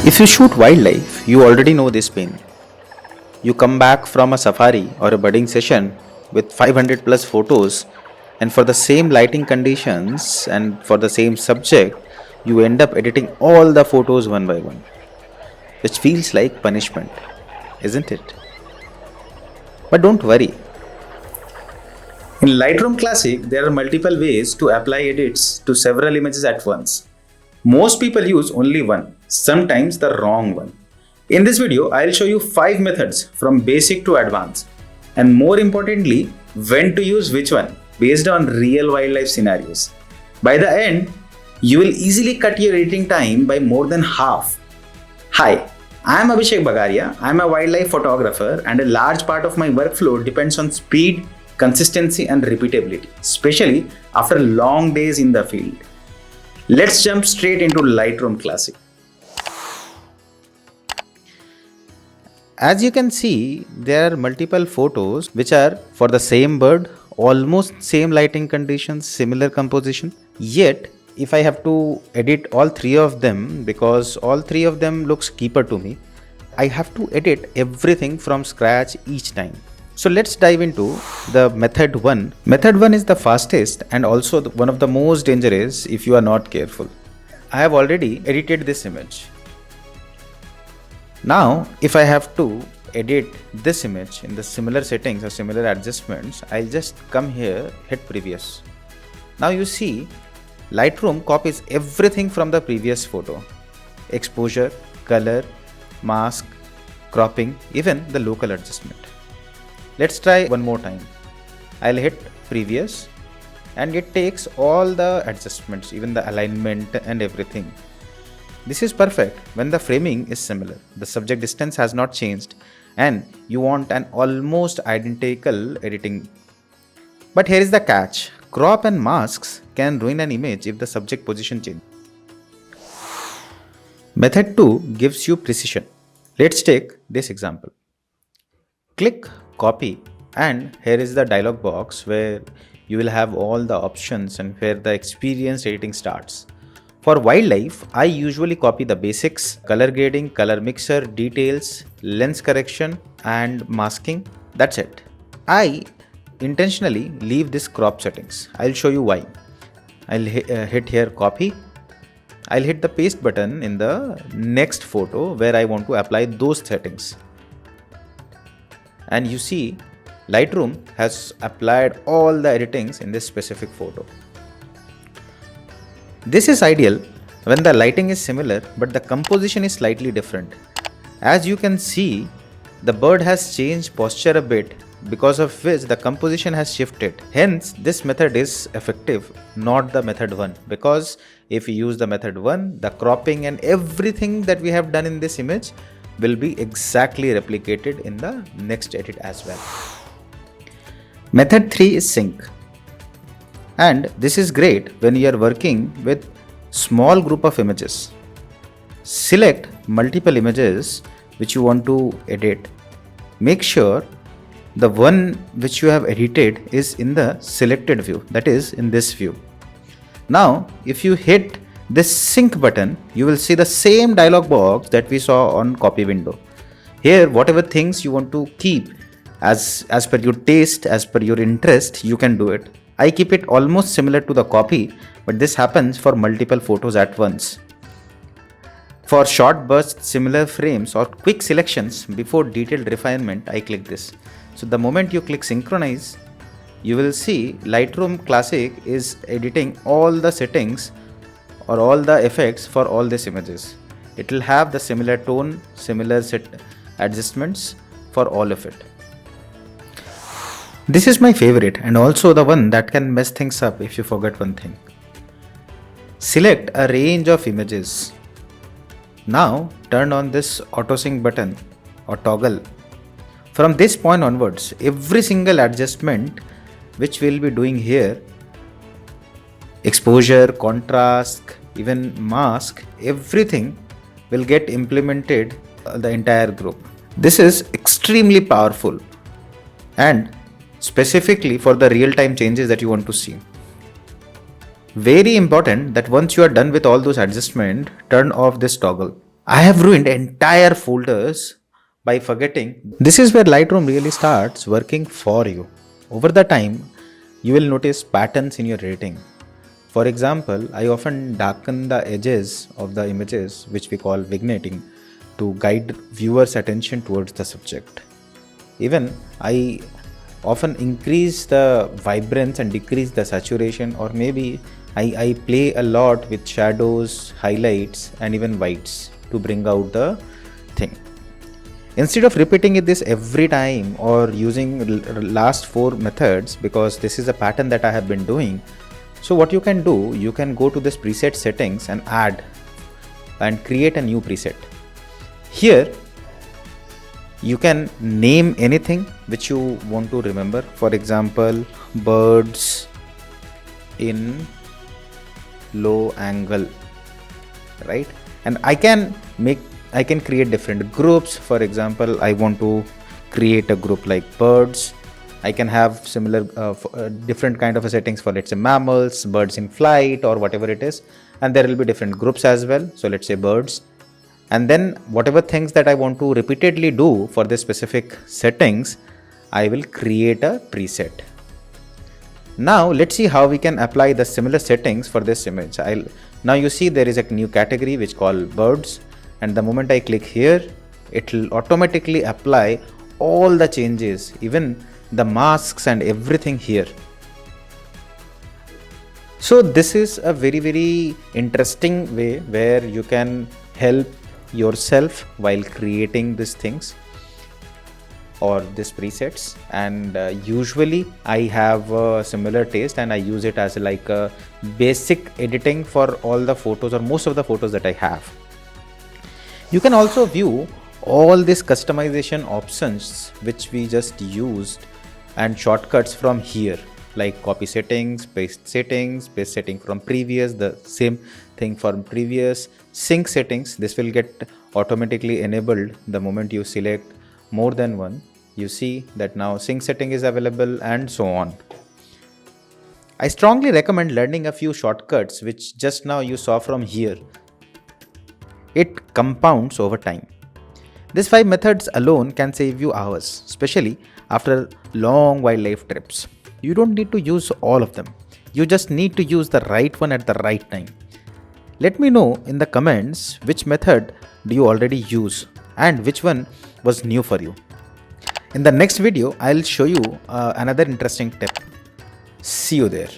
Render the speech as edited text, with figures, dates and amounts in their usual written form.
If you shoot wildlife, you already know this pain. You come back from a safari or a budding session with 500 plus photos, and for the same lighting conditions and for the same subject, you end up editing all the photos one by one, which feels like punishment, isn't it? But don't worry. In Lightroom Classic, there are multiple ways to apply edits to several images at once. Most people use only one, sometimes the wrong one. In this video, I'll show you 5 methods from basic to advanced, and more importantly, when to use which one based on real wildlife scenarios. By the end, you will easily cut your editing time by more than half. Hi, I am Abhisek Bagaria. I am a wildlife photographer, and a large part of my workflow depends on speed, consistency, and repeatability, especially after long days in the field. Let's jump straight into Lightroom Classic. As you can see, there are multiple photos which are for the same bird, almost same lighting conditions, similar composition. Yet, if I have to edit all 3 of them, because all 3 of them looks keeper to me, I have to edit everything from scratch each time. So let's dive into the method 1. Method 1 is the fastest and also one of the most dangerous if you are not careful. I have already edited this image. Now, if I have to edit this image in the similar settings or similar adjustments, I'll just come here, hit previous. Now you see, Lightroom copies everything from the previous photo. Exposure, color, mask, cropping, even the local adjustment. Let's try one more time. I'll hit previous and it takes all the adjustments, even the alignment and everything. This is perfect when the framing is similar. The subject distance has not changed and you want an almost identical editing. But here is the catch. Crop and masks can ruin an image if the subject position changes. Method 2 gives you precision. Let's take this example. Click copy and here is the dialog box where you will have all the options and where the experienced editing starts. For wildlife, I usually copy the basics, color grading, color mixer, details, lens correction and masking. That's it. I intentionally leave this crop settings. I'll show you why. I'll hit here copy. I'll hit the paste button in the next photo where I want to apply those settings. And you see, Lightroom has applied all the editings in this specific photo. This is ideal when the lighting is similar but the composition is slightly different. As you can see, the bird has changed posture a bit, because of which the composition has shifted. Hence, this method is effective, not the method 1. Because if you use the method 1, the cropping and everything that we have done in this image will be exactly replicated in the next edit as well. Method 3 is sync. And this is great when you are working with small group of images. Select multiple images which you want to edit. Make sure the one which you have edited is in the selected view, that is in this view. Now, if you hit this sync button, you will see the same dialog box that we saw on copy window. Here, whatever things you want to keep as per your taste, as per your interest, you can do it. I keep it almost similar to the copy, but this happens for multiple photos at once. For short bursts, similar frames or quick selections before detailed refinement, I click this. So the moment you click synchronize, you will see Lightroom Classic is editing all the settings or all the effects for all these images. It will have the similar tone, similar set adjustments for all of it. This is my favorite and also the one that can mess things up if you forget one thing. Select a range of images. Now turn on this auto sync button or toggle. From this point onwards, every single adjustment which we'll be doing here, exposure, contrast, even mask, everything will get implemented the entire group. This is extremely powerful and specifically for the real-time changes that you want to see. Very important that once you are done with all those adjustments, turn off this toggle. I have ruined entire folders by forgetting. This is where Lightroom really starts working for you. Over the time, you will notice patterns in your rating. For example, I often darken the edges of the images, which we call vigneting, to guide viewers' attention towards the subject. Even I often increase the vibrance and decrease the saturation, or maybe I play a lot with shadows, highlights, and even whites to bring out the thing. Instead of repeating this every time or using last four methods, because this is a pattern that I have been doing, so what you can do, you can go to this preset settings and add and create a new preset. Here you can name anything which you want to remember. For example, birds in low angle, right? And I can create different groups. For example, I want to create a group like birds. I can have similar different kind of a settings for, let's say, mammals, birds in flight, or whatever it is, and there will be different groups as well. So let's say birds, and then whatever things that I want to repeatedly do for this specific settings, I will create a preset. Now let's see how we can apply the similar settings for this image. Now you see there is a new category which called birds, and the moment I click here, it will automatically apply all the changes, even the masks and everything here. So this is a very interesting way where you can help yourself while creating these things or these presets. And usually I have a similar taste and I use it as like a basic editing for all the photos or most of the photos that I have. You can also view all these customization options which we just used and shortcuts from here, like copy settings, paste setting from previous, the same thing for previous, sync settings. This will get automatically enabled the moment you select more than one. You see that now sync setting is available, and so on. I strongly recommend learning a few shortcuts which just now you saw from here. It compounds over time. These 5 methods alone can save you hours, especially after long wildlife trips. You don't need to use all of them. You just need to use the right one at the right time. Let me know in the comments which method do you already use and which one was new for you. In the next video, I'll show you another interesting tip. See you there.